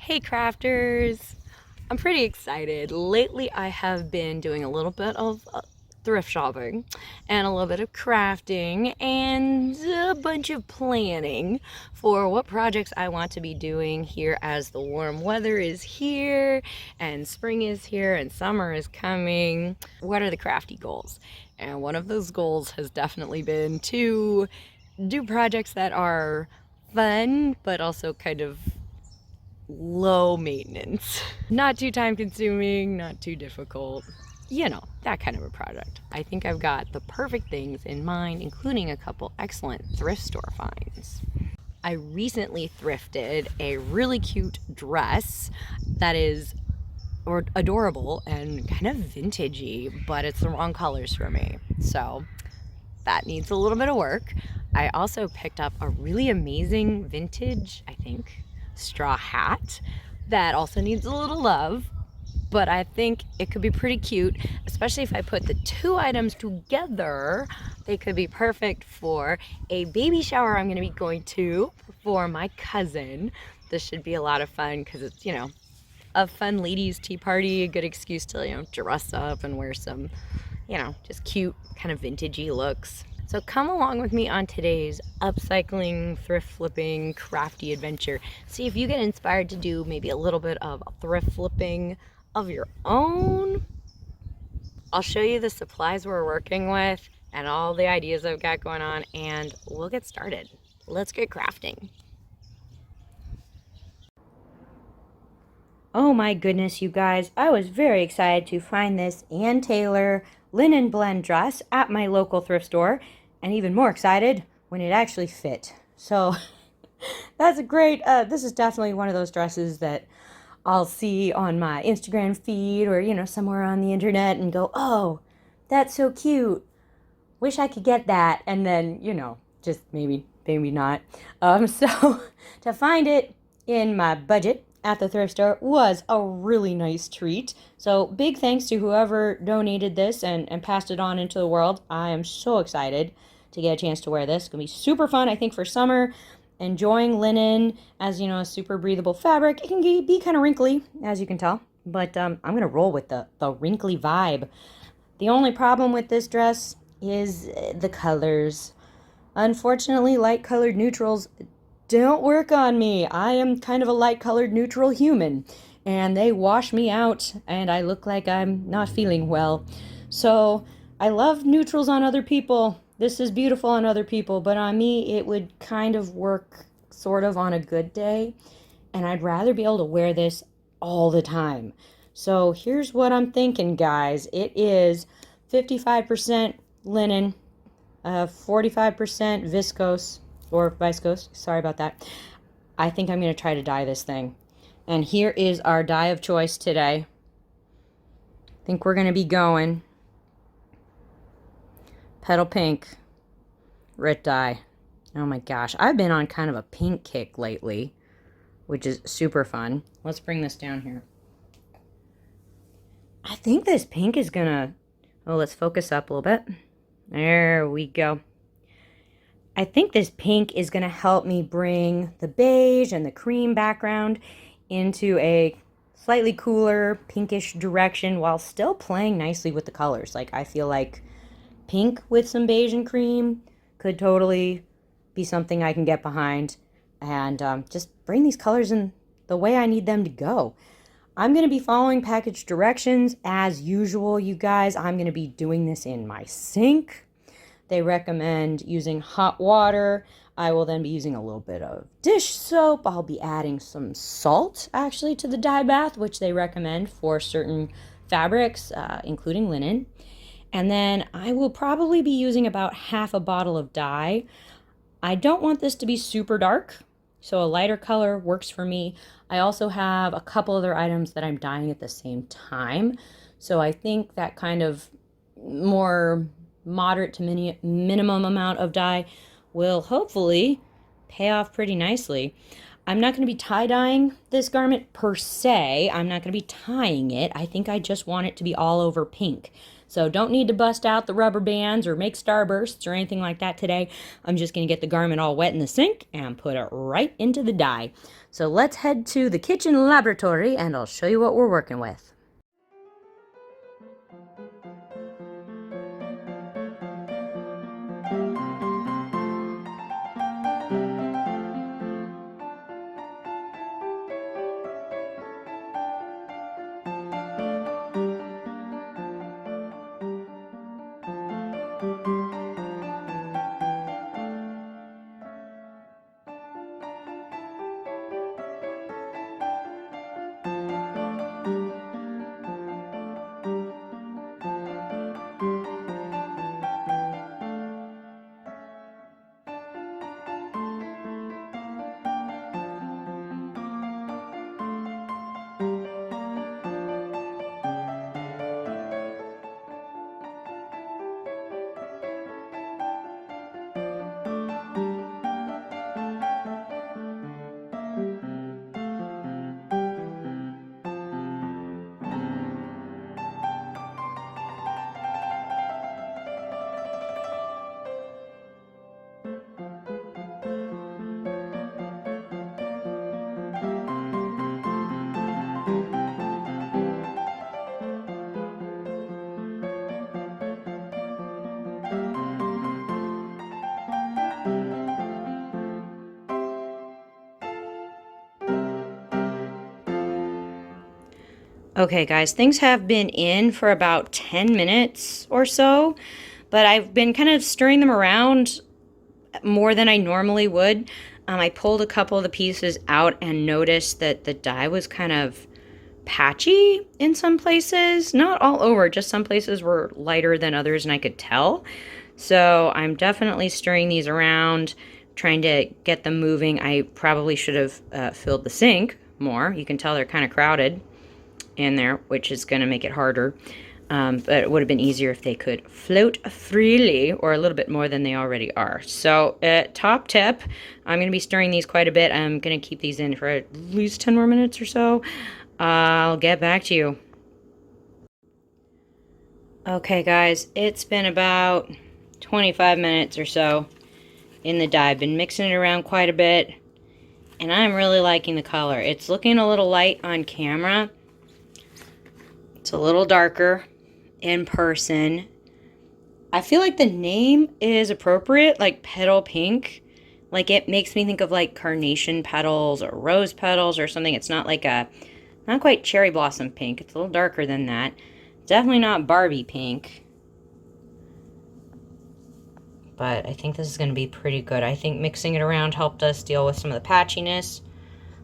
Hey crafters! I'm pretty excited. Lately I have been doing a little bit of thrift shopping and a little bit of crafting and a bunch of planning for what projects I want to be doing here as the warm weather is here and spring is here and summer is coming. What are the crafty goals? And one of those goals has definitely been to do projects that are fun but also kind of low maintenance. Not too time consuming, not too difficult. You know, that kind of a project. I think I've got the perfect things in mind, including a couple excellent thrift store finds. I recently thrifted a really cute dress that is adorable and kind of vintagey, but it's the wrong colors for me. So that needs a little bit of work. I also picked up a really amazing vintage, I think, straw hat that also needs a little love, but I think it could be pretty cute, especially if I put the two items together. They could be perfect for a baby shower I'm going to be going to for my cousin. This should be a lot of fun because it's, you know, a fun ladies' tea party, a good excuse to, you know, dress up and wear some, you know, just cute kind of vintagey looks. So come along with me on today's upcycling, thrift flipping, crafty adventure. See if you get inspired to do maybe a little bit of thrift flipping of your own. I'll show you the supplies we're working with and all the ideas I've got going on, and we'll get started. Let's get crafting. Oh my goodness, you guys, I was very excited to find this Ann Taylor linen blend dress at my local thrift store, and even more excited when it actually fit. So that's a great, this is definitely one of those dresses that I'll see on my Instagram feed or, you know, somewhere on the internet and go, oh, that's so cute. Wish I could get that. And then, you know, just maybe not. So to find it in my budget at the thrift store was a really nice treat. So big thanks to whoever donated this and passed it on into the world. I am so excited to get a chance to wear this. It's going to be super fun, I think, for summer. Enjoying linen as, you know, a super breathable fabric. It can be kind of wrinkly, as you can tell. But I'm going to roll with the wrinkly vibe. The only problem with this dress is the colors. Unfortunately, light colored neutrals don't work on me. I am kind of a light colored neutral human, and they wash me out and I look like I'm not feeling well. So I love neutrals on other people. This is beautiful on other people, but on me it would kind of work sort of on a good day, and I'd rather be able to wear this all the time. So here's what I'm thinking, guys. It is 55% linen, 45% viscose, or viscose, sorry about that. I think I'm going to try to dye this thing. And here is our dye of choice today. I think we're going to be going Petal Pink Rit Dye. Oh my gosh, I've been on kind of a pink kick lately, which is super fun. Let's bring this down here. I think this pink is going to... Oh, let's focus up a little bit. There we go. I think this pink is going to help me bring the beige and the cream background into a slightly cooler pinkish direction while still playing nicely with the colors. Like, I feel like pink with some beige and cream could totally be something I can get behind and just bring these colors in the way I need them to go. I'm going to be following package directions as usual, you guys. I'm going to be doing this in my sink. They recommend using hot water. I will then be using a little bit of dish soap. I'll be adding some salt, actually, to the dye bath, which they recommend for certain fabrics, including linen. And then I will probably be using about half a bottle of dye. I don't want this to be super dark, so a lighter color works for me. I also have a couple other items that I'm dyeing at the same time. So I think that kind of more moderate to minimum amount of dye will hopefully pay off pretty nicely. I'm not going to be tie-dyeing this garment per se. I'm not going to be tying it. I think I just want it to be all over pink. So don't need to bust out the rubber bands or make starbursts or anything like that today. I'm just going to get the garment all wet in the sink and put it right into the dye. So let's head to the kitchen laboratory and I'll show you what we're working with. Okay, guys, things have been in for about 10 minutes or so, but I've been kind of stirring them around more than I normally would. I pulled a couple of the pieces out and noticed that the dye was kind of patchy in some places. Not all over, just some places were lighter than others, and I could tell. So I'm definitely stirring these around, trying to get them moving. I probably should have filled the sink more. You can tell they're kind of crowded in there, which is going to make it harder. But it would have been easier if they could float freely or a little bit more than they already are. So top tip, I'm going to be stirring these quite a bit. I'm going to keep these in for at least 10 more minutes or so. I'll get back to you. Okay, guys, it's been about 25 minutes or so in the dye. I've been mixing it around quite a bit, and I'm really liking the color. It's looking a little light on camera. It's a little darker in person. I feel like the name is appropriate, like petal pink. Like it makes me think of like carnation petals or rose petals or something. It's not like not quite cherry blossom pink. It's a little darker than that. Definitely not Barbie pink. But I think this is going to be pretty good. I think mixing it around helped us deal with some of the patchiness.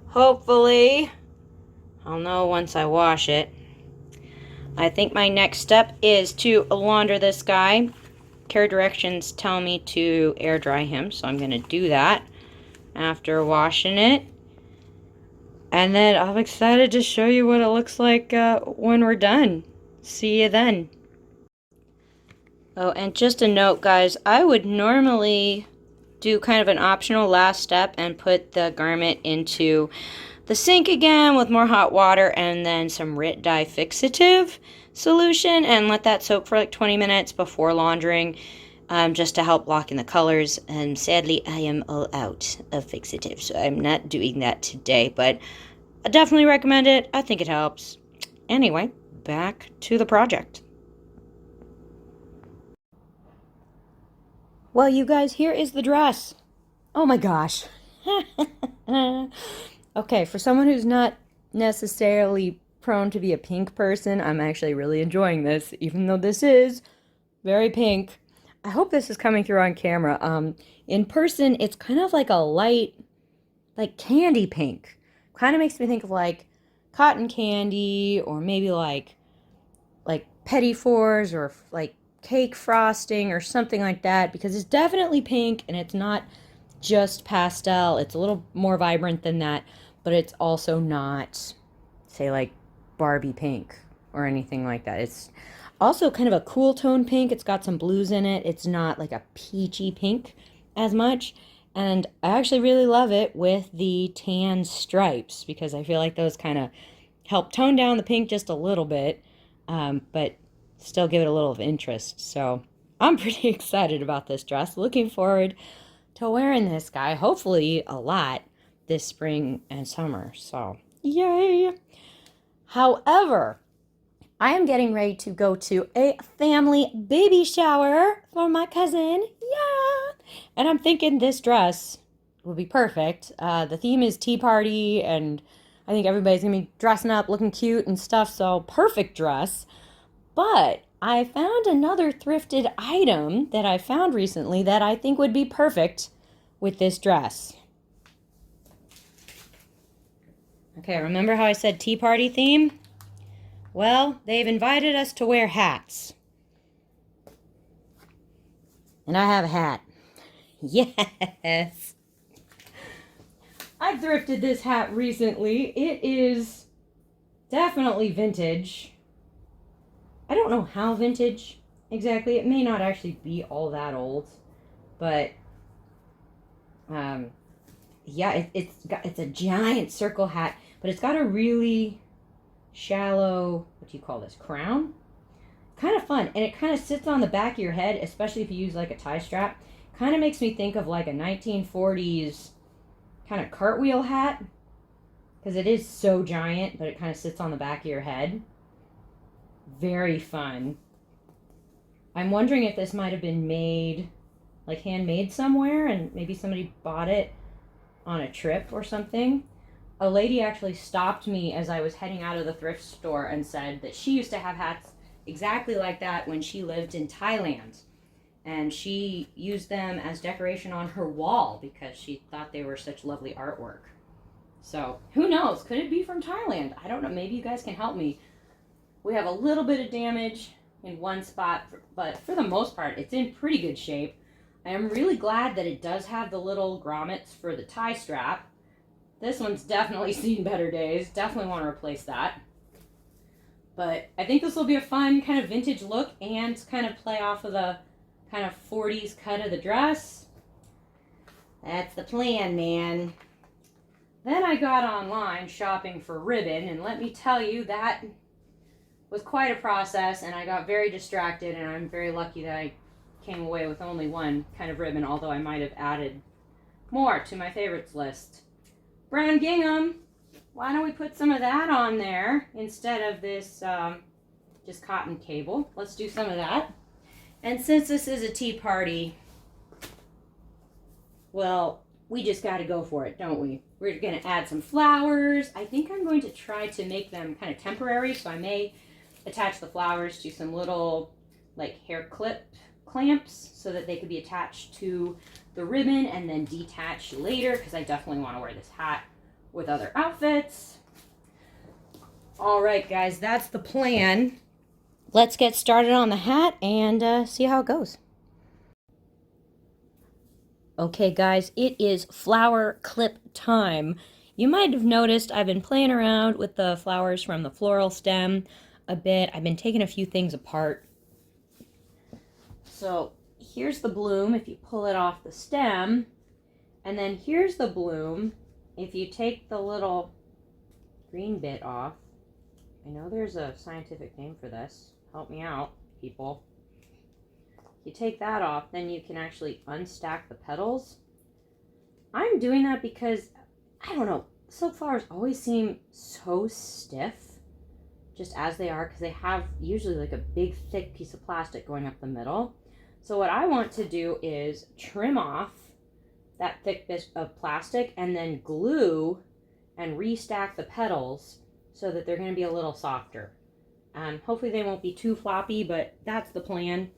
Hopefully, I'll know once I wash it. I think my next step is to launder this guy. Care directions tell me to air dry him, so I'm going to do that after washing it. And then I'm excited to show you what it looks like when we're done. See you then. Oh, and just a note, guys, I would normally do kind of an optional last step and put the garment into the sink again with more hot water and then some RIT dye fixative solution and let that soak for like 20 minutes before laundering, just to help lock in the colors. And sadly, I am all out of fixative, so I'm not doing that today, but I definitely recommend it. I think it helps. Anyway, back to the project. Well, you guys, here is the dress. Oh my gosh. Okay, for someone who's not necessarily prone to be a pink person, I'm actually really enjoying this, even though this is very pink. I hope this is coming through on camera. In person, it's kind of like a light, like candy pink. Kind of makes me think of like cotton candy or maybe like petit fours or like cake frosting or something like that, because it's definitely pink and it's not just pastel. It's a little more vibrant than that, but it's also not, say, like Barbie pink or anything like that. It's also kind of a cool tone pink. It's got some blues in it. It's not like a peachy pink as much. And I actually really love it with the tan stripes because I feel like those kind of help tone down the pink just a little bit. But still give it a little of interest. So I'm pretty excited about this dress. Looking forward to wearing this guy, hopefully a lot this spring and summer. So yay! However, I am getting ready to go to a family baby shower for my cousin. Yeah! And I'm thinking this dress will be perfect. The theme is tea party, and I think everybody's gonna be dressing up, looking cute and stuff, so perfect dress. But I found another thrifted item that I found recently that I think would be perfect with this dress. Okay, remember how I said tea party theme? Well, they've invited us to wear hats. And I have a hat. Yes. I thrifted this hat recently. It is definitely vintage. I don't know how vintage exactly. It may not actually be all that old, but yeah, it's a giant circle hat, but it's got a really shallow, what do you call this, crown? Kind of fun, and it kind of sits on the back of your head, especially if you use like a tie strap. Kind of makes me think of like a 1940s kind of cartwheel hat, because it is so giant, but it kind of sits on the back of your head. Very fun. I'm wondering if this might have been made, like handmade somewhere, and maybe somebody bought it on a trip or something. A lady actually stopped me as I was heading out of the thrift store and said that she used to have hats exactly like that when she lived in Thailand. And she used them as decoration on her wall because she thought they were such lovely artwork. So, who knows? Could it be from Thailand? I don't know. Maybe you guys can help me. We have a little bit of damage in one spot, but for the most part, it's in pretty good shape. I am really glad that it does have the little grommets for the tie strap. This one's definitely seen better days. Definitely want to replace that. But I think this will be a fun kind of vintage look and kind of play off of the kind of 40s cut of the dress. That's the plan, man. Then I got online shopping for ribbon, and let me tell you, that was quite a process, and I got very distracted, and I'm very lucky that I came away with only one kind of ribbon, although I might have added more to my favorites list. Brown gingham. Why don't we put some of that on there instead of this just cotton cable? Let's do some of that. And since this is a tea party, well, we just got to go for it, don't we? We're going to add some flowers. I think I'm going to try to make them kind of temporary, so I may attach the flowers to some little like hair clip clamps so that they could be attached to the ribbon and then detach later, because I definitely want to wear this hat with other outfits. All right, guys, that's the plan. Let's get started on the hat and see how it goes. Okay, guys, it is flower clip time. You might have noticed I've been playing around with the flowers from the floral stem a bit. I've been taking a few things apart. So here's the bloom if you pull it off the stem, and then here's the bloom if you take the little green bit off. I know there's a scientific name for this. Help me out, people. If you take that off, then you can actually unstack the petals. I'm doing that because, I don't know, silk flowers always seem so stiff, just as they are, because they have usually like a big thick piece of plastic going up the middle. So what I want to do is trim off that thick bit of plastic and then glue and restack the petals so that they're going to be a little softer. Hopefully they won't be too floppy, but that's the plan.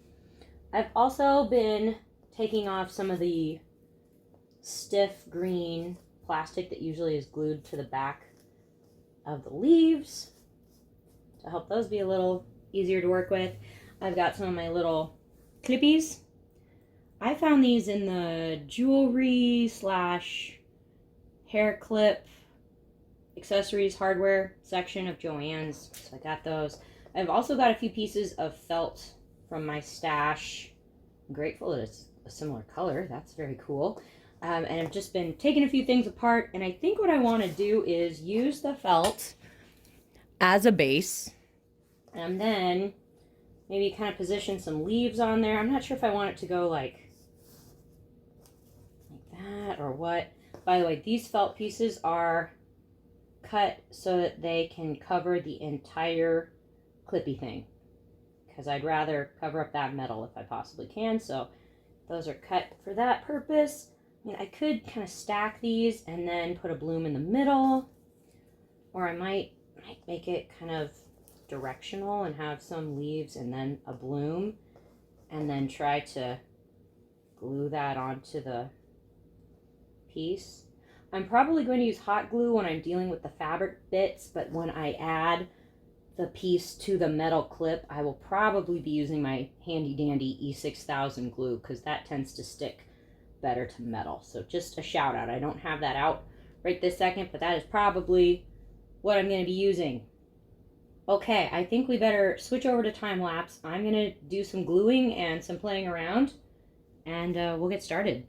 I've also been taking off some of the stiff green plastic that usually is glued to the back of the leaves to help those be a little easier to work with. I've got some of my little clippies. I found these in the jewelry / hair clip accessories hardware section of Joann's, so I got those. I've also got a few pieces of felt from my stash. I'm grateful that it's a similar color. That's very cool. And I've just been taking a few things apart, and I think what I want to do is use the felt as a base and then Maybe kind of position some leaves on there. I'm not sure if I want it to go like that or what. By the way, these felt pieces are cut so that they can cover the entire clippy thing, because I'd rather cover up that metal if I possibly can. So those are cut for that purpose. I mean, I could kind of stack these and then put a bloom in the middle, or I might make it kind of directional and have some leaves and then a bloom, and then try to glue that onto the piece. I'm probably going to use hot glue when I'm dealing with the fabric bits, but when I add the piece to the metal clip, I will probably be using my handy dandy E6000 glue, because that tends to stick better to metal. So just a shout out. I don't have that out right this second, but that is probably what I'm going to be using. Okay, I think we better switch over to time lapse. I'm going to do some gluing and some playing around, and we'll get started.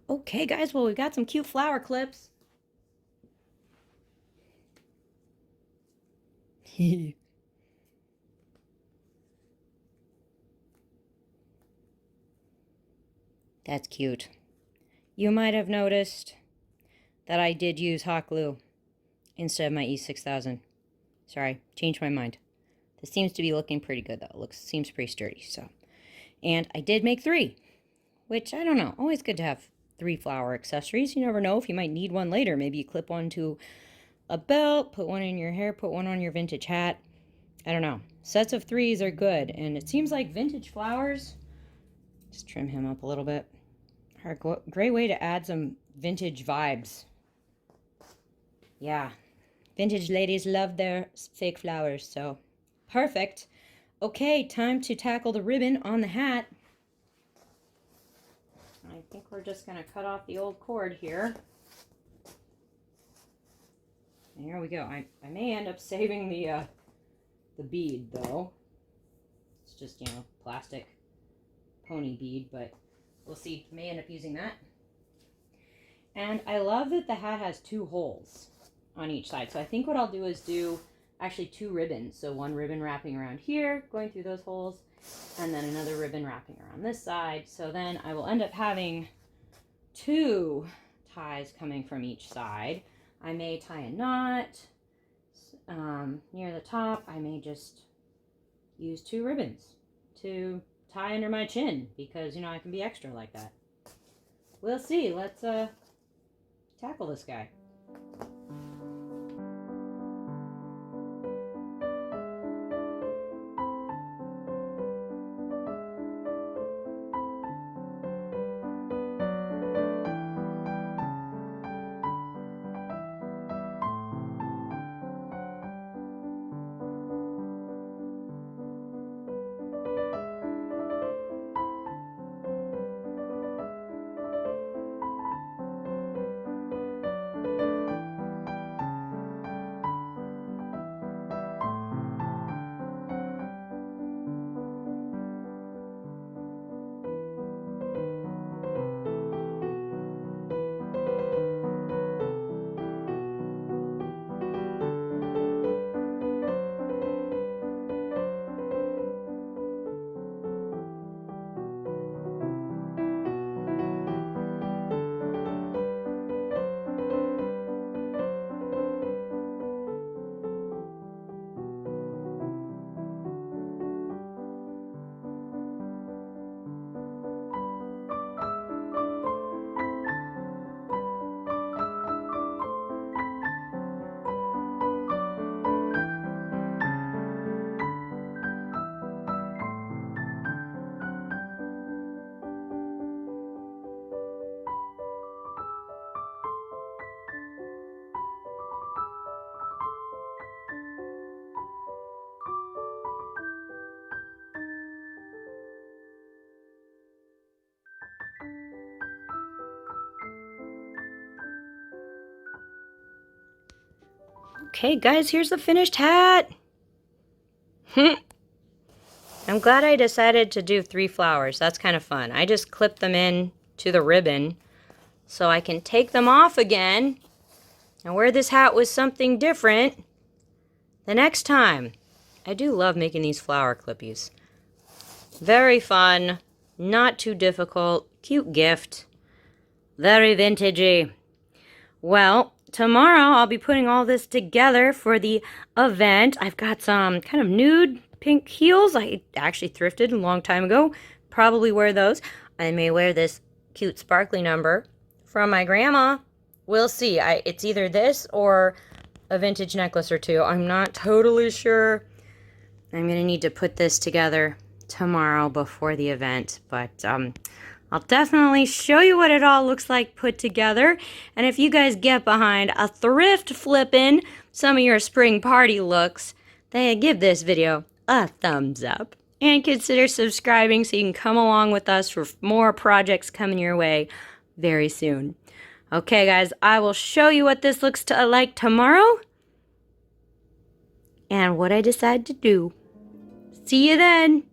Okay, guys, well, we've got some cute flower clips. That's cute. You might have noticed that I did use hot glue instead of my E6000. Sorry, changed my mind. This seems to be looking pretty good, though. Seems pretty sturdy, so. And I did make 3, which, I don't know, always good to have 3-flower accessories. You never know if you might need one later. Maybe you clip one to a belt, put one in your hair, put one on your vintage hat. I don't know. Sets of 3s are good, and it seems like vintage flowers, just trim him up a little bit, are a great way to add some vintage vibes. Yeah, vintage ladies love their fake flowers, so perfect. Okay, time to tackle the ribbon on the hat. I think we're just going to cut off the old cord here. And here we go. I may end up saving the bead, though. It's just, plastic pony bead, but we'll see. May end up using that. And I love that the hat has 2 holes on each side. So I think what I'll do is do actually 2 ribbons. So one ribbon wrapping around here, going through those holes, and then another ribbon wrapping around this side. So then I will end up having 2 ties coming from each side. I may tie a knot near the top. I may just use 2 ribbons to tie under my chin because, I can be extra like that. We'll see. Let's tackle this guy. Okay, guys, here's the finished hat. I'm glad I decided to do 3 flowers. That's kind of fun. I just clip them in to the ribbon so I can take them off again and wear this hat with something different the next time. I do love making these flower clippies. Very fun, not too difficult, cute gift, very vintagey. Well, tomorrow I'll be putting all this together for the event. I've got some kind of nude pink heels I actually thrifted a long time ago. Probably wear those. I may wear this cute sparkly number from my grandma. We'll see. It's either this or a vintage necklace or 2. I'm not totally sure. I'm going to need to put this together tomorrow before the event, but I'll definitely show you what it all looks like put together. And if you guys get behind a thrift flipping some of your spring party looks, then give this video a thumbs up. And consider subscribing so you can come along with us for more projects coming your way very soon. Okay, guys, I will show you what this looks like tomorrow and what I decide to do. See you then.